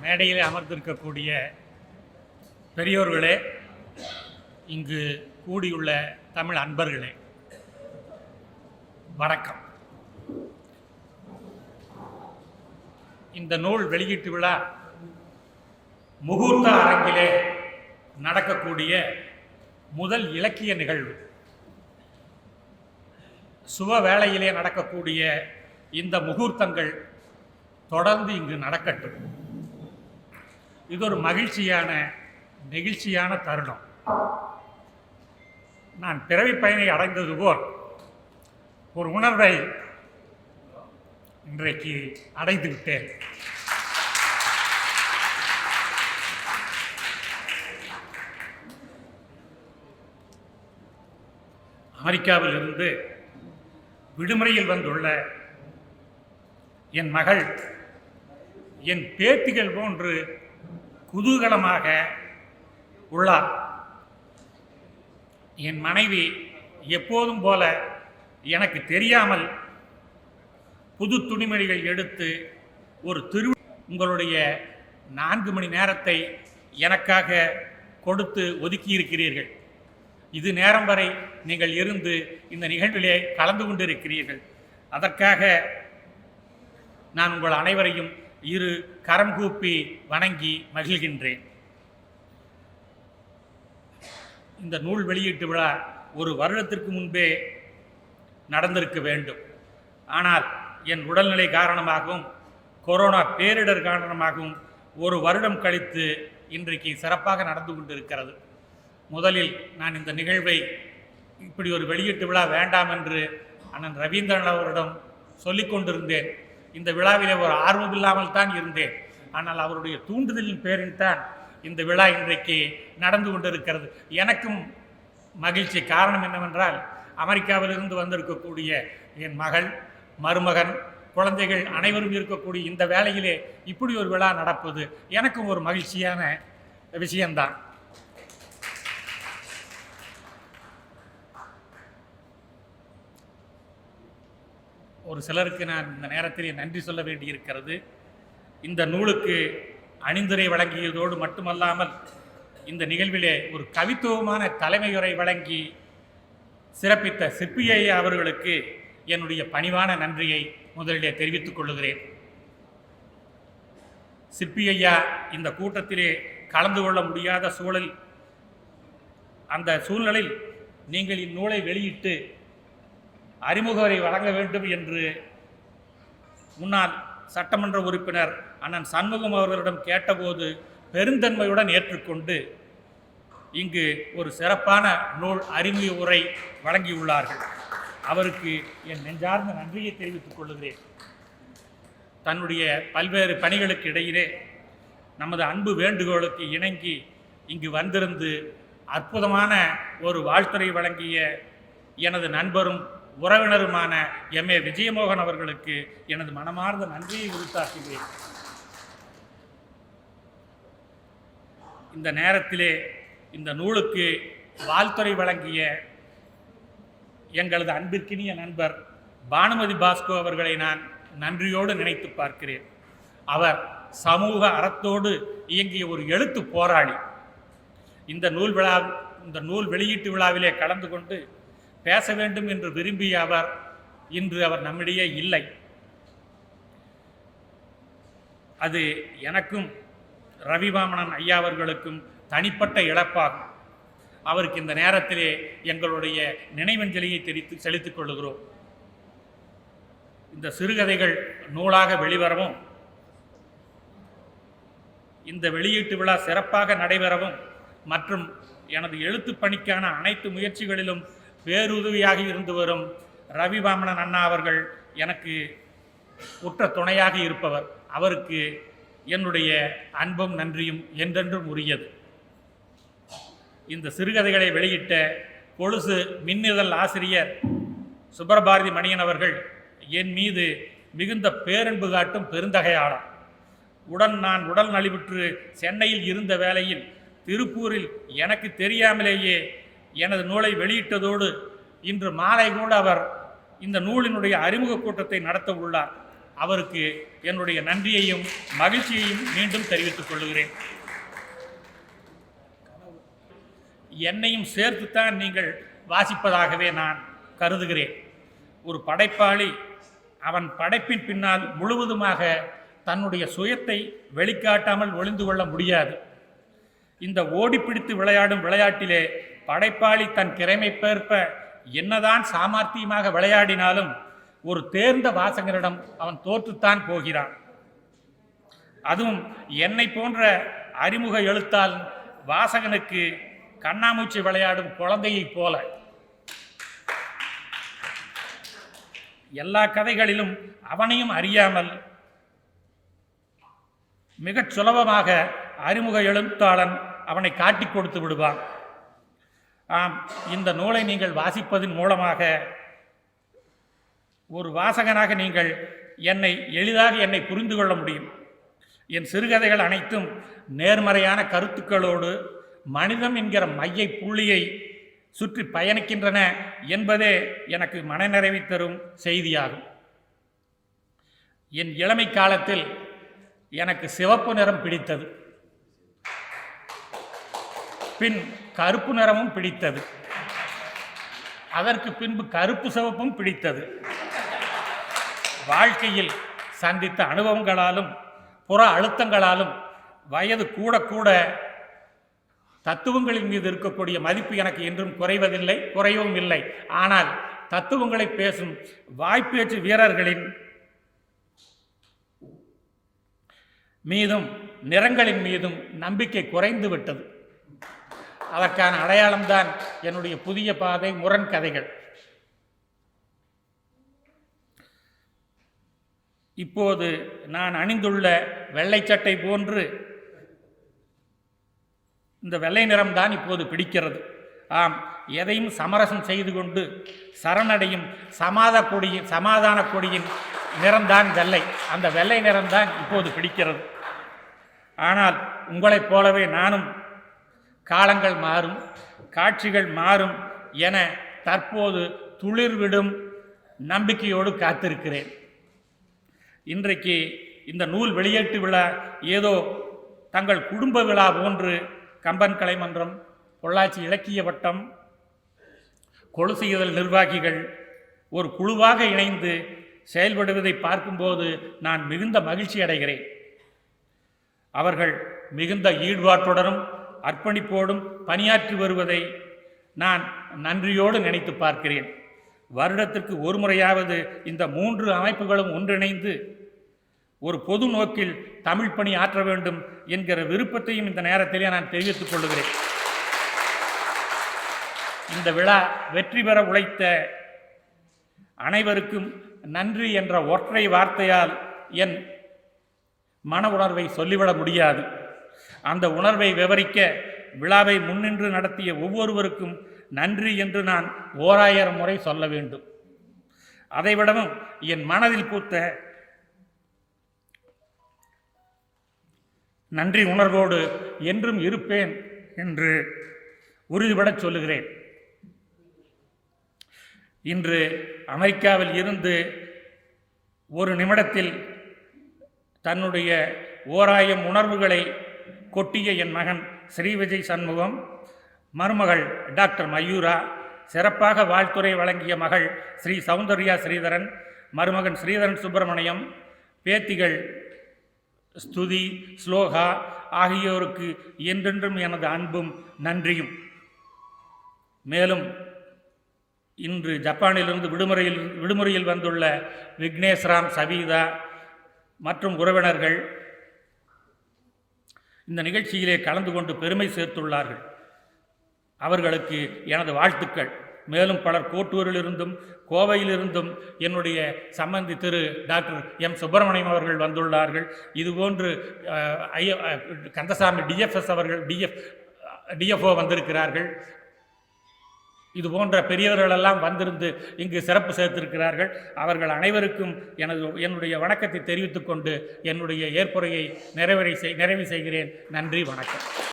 மேடையில் அமர்ந்திருக்கக்கூடிய பெரியோர்களே, இங்கு கூடியுள்ள தமிழ் அன்பர்களே, வணக்கம். இந்த நூல் வெளியீட்டு விழா முகூர்த்த அரங்கிலே நடக்கக்கூடிய முதல் இலக்கிய நிகழ்வு. சுப வேளையிலே நடக்கக்கூடிய இந்த முகூர்த்தங்கள் தொடர்ந்து இங்கு நடக்கட்டும். இது ஒரு நெகிழ்ச்சியான தருணம். நான் பிறவி பயனை அடைந்தது போல் ஒரு உணர்வை இன்றைக்கு அடைந்து விட்டேன். அமெரிக்காவில் இருந்து விடுமுறையில் வந்துள்ள என் மகள் என் பேத்திகள் போன்று குதூகலமாக உள்ளார். என் மனைவி எப்போதும் போல எனக்கு தெரியாமல் புது துணிமணிகள் எடுத்து ஒரு உங்களுடைய 4 மணி நேரத்தை எனக்காக கொடுத்து ஒதுக்கியிருக்கிறீர்கள். இது நேரம் வரை நீங்கள் இருந்து இந்த நிகழ்விலே கலந்து கொண்டிருக்கிறீர்கள். அதற்காக நான் உங்கள் அனைவரையும் இரு கரம் கூப்பி வணங்கி மகிழ்கின்றேன். இந்த நூல் வெளியீட்டு விழா ஒரு வருடத்திற்கு முன்பே நடந்திருக்க வேண்டும். ஆனால் என் உடல்நிலை காரணமாகவும் கொரோனா பேரிடர் காரணமாகவும் ஒரு வருடம் கழித்து இன்றைக்கு சிறப்பாக நடந்து கொண்டிருக்கிறது. முதலில் நான் இந்த நிகழ்வை இப்படி ஒரு வெளியீட்டு விழா வேண்டாம் என்று அண்ணன் ரவீந்திரன் அவரிடம் சொல்லிக் கொண்டிருந்தேன். இந்த விழாவிலே ஒரு ஆர்வம் இல்லாமல் தான் இருந்தேன். ஆனால் அவருடைய தூண்டுதலின் பேரில் தான் இந்த விழா இன்றைக்கு நடந்து கொண்டிருக்கிறது. எனக்கும் மகிழ்ச்சி. காரணம் என்னவென்றால், அமெரிக்காவிலிருந்து வந்திருக்கக்கூடிய என் மகள், மருமகன், குழந்தைகள் அனைவரும் இருக்கக்கூடிய இந்த வேளையிலே இப்படி ஒரு விழா நடப்பது எனக்கும் ஒரு மகிழ்ச்சியான விஷயம்தான். ஒரு சிலருக்கு நான் இந்த நேரத்தில் நன்றி சொல்ல வேண்டியிருக்கிறது. இந்த நூலுக்கு அணிந்துரை வழங்கியதோடு மட்டுமல்லாமல் இந்த நிகழ்விலே ஒரு கவித்துவமான தலைமையுரை வழங்கி சிறப்பித்த சிற்பி ஐயா அவர்களுக்கு என்னுடைய பணிவான நன்றியை முதலிலே தெரிவித்துக் கொள்ளுகிறேன். சிற்பி ஐயா இந்த கூட்டத்திலே கலந்து கொள்ள முடியாத சூழல், அந்த சூழ்நிலையில் நீங்கள் இந்நூலை வெளியிட்டு அறிமுகரை வழங்க வேண்டும் என்று முன்னாள் சட்டமன்ற உறுப்பினர் அண்ணன் சண்முகம் அவர்களிடம் கேட்டபோது பெருந்தன்மையுடன் ஏற்றுக்கொண்டு இங்கு ஒரு சிறப்பான நூல் அறிமுக உரை வழங்கியுள்ளார்கள். அவருக்கு என் நெஞ்சார்ந்த நன்றியை தெரிவித்துக் கொள்கிறேன். தன்னுடைய பல்வேறு பணிகளுக்கு இடையிலே நமது அன்பு வேண்டுகோளுக்கு இணங்கி இங்கு வந்திருந்து அற்புதமான ஒரு வாழ்த்துரை வழங்கிய எனது நண்பரும் உறவினருமான எம்.ஏ. விஜயமோகன் அவர்களுக்கு எனது மனமார்ந்த நன்றியை உரித்தாக்குகிறேன். இந்த நேரத்திலே இந்த நூலுக்கு வாழ்த்துரை வழங்கிய எங்களது அன்பிற்கினிய நண்பர் பானுமதி பாஸ்கோ அவர்களை நான் நன்றியோடு நினைத்து பார்க்கிறேன். அவர் சமூக அறத்தோடு இயங்கிய ஒரு எழுத்து போராளி. இந்த நூல் வெளியீட்டு விழாவிலே கலந்து கொண்டு பேச வேண்டும் என்று விரும்பிய அவர் இன்று நம்மிடையே இல்லை. அது எனக்கும் ரவிவாமணன் ஐயா அவர்களுக்கும் தனிப்பட்ட இழப்பாகும். அவருக்கு இந்த நேரத்திலே எங்களுடைய நினைவஞ்சலியை செலுத்திக் கொள்ளுகிறோம். இந்த சிறுகதைகள் நூலாக வெளிவரவும், இந்த வெளியீட்டு விழா சிறப்பாக நடைபெறவும் மற்றும் எனது எழுத்து பணிக்கான அனைத்து முயற்சிகளிலும் பேருதவியாக இருந்து வரும் ரவிவாமணன் அண்ணா அவர்கள் எனக்கு உற்ற துணையாக இருப்பவர். அவருக்கு என்னுடைய அன்பும் நன்றியும் என்றென்றும் உரியது. இந்த சிறுகதைகளை வெளியிட்ட கொலுசு மின்னிதழ் ஆசிரியர் சுப்பரபாரதி மணியன் அவர்கள் என் மீது மிகுந்த பேரன்பு காட்டும் பெருந்தகையாளர். நான் உடல் நலிவுற்று சென்னையில் இருந்த வேளையில் திருப்பூரில் எனக்கு தெரியாமலேயே எனது நூலை வெளியிட்டதோடு இன்று மாலை கூட அவர் இந்த நூலினுடைய அறிமுக கூட்டத்தை நடத்த உள்ளார். அவருக்கு என்னுடைய நன்றியையும் மகிழ்ச்சியையும் மீண்டும் தெரிவித்துக் கொள்கிறேன். என்னையும் சேர்த்துத்தான் நீங்கள் வாசிப்பதாகவே நான் கருதுகிறேன். ஒரு படைப்பாளி அவன் படைப்பின் பின்னால் முழுவதுமாக தன்னுடைய சுயத்தை வெளிக்காட்டாமல் ஒளிந்து கொள்ள முடியாது. இந்த ஓடிப்பிடித்து விளையாடும் விளையாட்டிலே படைப்பாளி தன் திறமைப்பேற்ப என்னதான் சாமர்த்தியமாக விளையாடினாலும் ஒரு தேர்ந்த வாசகரிடம் அவன் தோற்றுத்தான் போகிறான். அதுவும் என்னை போன்ற அறிமுக எழுத்தால் வாசகனுக்கு கண்ணாமூச்சி விளையாடும் குழந்தையைப் போல. எல்லா கதைகளிலும் அவனையும் அறியாமல் மிகச் சுலபமாக அறிமுக எழுத்தாளன் அவனை காட்டிக் கொடுத்து விடுவான். ஆம், இந்த நூலை நீங்கள் வாசிப்பதன் மூலமாக ஒரு வாசகனாக நீங்கள் எளிதாக என்னை புரிந்து கொள்ள முடியும். என் சிறுகதைகள் அனைத்தும் நேர்மறையான கருத்துக்களோடு மனிதம் என்கிற மைய புள்ளியை சுற்றி பயணிக்கின்றன என்பதே எனக்கு மனநிறைவை தரும் செய்தியாகும். என் இளமை காலத்தில் எனக்கு சிவப்பு நிறம் பிடித்தது, பின் கருப்பு நிறமும் பிடித்தது, அதற்கு பின்பு கருப்பு சிவப்பும் பிடித்தது. வாழ்க்கையில் சந்தித்த அனுபவங்களாலும் புற அழுத்தங்களாலும் வயது கூட கூட தத்துவங்களின் மீது இருக்கக்கூடிய மதிப்பு எனக்கு என்றும் குறைவதில்லை, குறையவும் இல்லை. ஆனால் தத்துவங்களை பேசும் வாய்ப்பேச்சு வீரர்களின் மீதும் நிறங்களின் மீதும் நம்பிக்கை குறைந்து விட்டது. அதற்கான அடையாளம்தான் என்னுடைய புதிய பாதை முரண் கதைகள். இப்போது நான் அணிந்துள்ள வெள்ளை சட்டை போன்று இந்த வெள்ளை நிறம்தான் இப்போது பிடிக்கிறது. ஆம், எதையும் சமரசம் செய்து கொண்டு சரணடையும் சமாதான கொடியின் நிறம்தான் வெள்ளை. அந்த வெள்ளை நிறம்தான் இப்போது பிடிக்கிறது. ஆனால் உங்களைப் போலவே நானும் காலங்கள் மாறும், காட்சிகள் மாறும் என தற்போது துளிர்விடும் நம்பிக்கையோடு காத்திருக்கிறேன். இன்றைக்கு இந்த நூல் வெளியீட்டு விழா ஏதோ தங்கள் குடும்ப விழா போன்று கம்பன் கலைமன்றம், பொள்ளாச்சி இலக்கிய வட்டம், கொலுசு இதழ் நிர்வாகிகள் ஒரு குழுவாக இணைந்து செயல்படுவதை பார்க்கும்போது நான் மிகுந்த மகிழ்ச்சி அடைகிறேன். அவர்கள் மிகுந்த ஈடுபாட்டுடனும் அர்ப்பணிப்போடும் பணியாற்றி வருவதை நான் நன்றியோடு நினைத்து பார்க்கிறேன். வருடத்திற்கு ஒரு முறையாவது இந்த 3 அமைப்புகளும் ஒன்றிணைந்து ஒரு பொது நோக்கில் தமிழ் பணி ஆற்ற வேண்டும் என்கிற விருப்பத்தையும் இந்த நேரத்திலே நான் தெரிவித்துக் கொள்கிறேன். இந்த விழா வெற்றி பெற உழைத்த அனைவருக்கும் நன்றி என்ற ஒற்றை வார்த்தையால் என் மன உணர்வை சொல்லிவிட முடியாது. அந்த உணர்வை விவரிக்க விழாவை முன்னின்று நடத்திய ஒவ்வொருவருக்கும் நன்றி என்று நான் 1000 முறை சொல்ல வேண்டும். அதைவிடவும் என் மனதில் பூத்த நன்றி உணர்வோடு என்றும் இருப்பேன் என்று உறுதிபடச் சொல்லுகிறேன். இன்று அமெரிக்காவில் இருந்து ஒரு நிமிடத்தில் தன்னுடைய 1000 உணர்வுகளை கொட்டிய என் மகன் ஸ்ரீ விஜய் சண்முகம், மருமகள் டாக்டர் மயூரா, சிறப்பாக வாழ்த்துறை வழங்கிய மகள் ஸ்ரீ சௌந்தர்யா ஸ்ரீதரன், மருமகன் ஸ்ரீதரன் சுப்பிரமணியம், பேத்திகள் ஸ்துதி, ஸ்லோகா ஆகியோருக்கு என்றென்றும் எனது அன்பும் நன்றியும். மேலும் இன்று ஜப்பானிலிருந்து விடுமுறையில் வந்துள்ள விக்னேஸ்ராம், சவீதா மற்றும் உறவினர்கள் இந்த நிகழ்ச்சியிலே கலந்து கொண்டு பெருமை சேர்த்துள்ளார்கள். அவர்களுக்கு எனது வாழ்த்துக்கள். மேலும் பலர் கோட்டூரிலிருந்தும் கோவையிலிருந்தும் என்னுடைய சம்பந்தி திரு டாக்டர் எம் சுப்பிரமணியம் அவர்கள் வந்துள்ளார்கள். இதுபோன்று கந்தசாமி டிஎஃப்எஸ் அவர்கள் டிஎஃப்ஓ வந்திருக்கிறார்கள். இது போன்ற பெரியவர்களெல்லாம் வந்திருந்து இங்கு சிறப்பு சேர்த்திருக்கிறார்கள். அவர்கள் அனைவருக்கும் என்னுடைய வணக்கத்தை தெரிவித்துக் கொண்டு என்னுடைய ஏற்புரையை நிறைவு செய்கிறேன். நன்றி, வணக்கம்.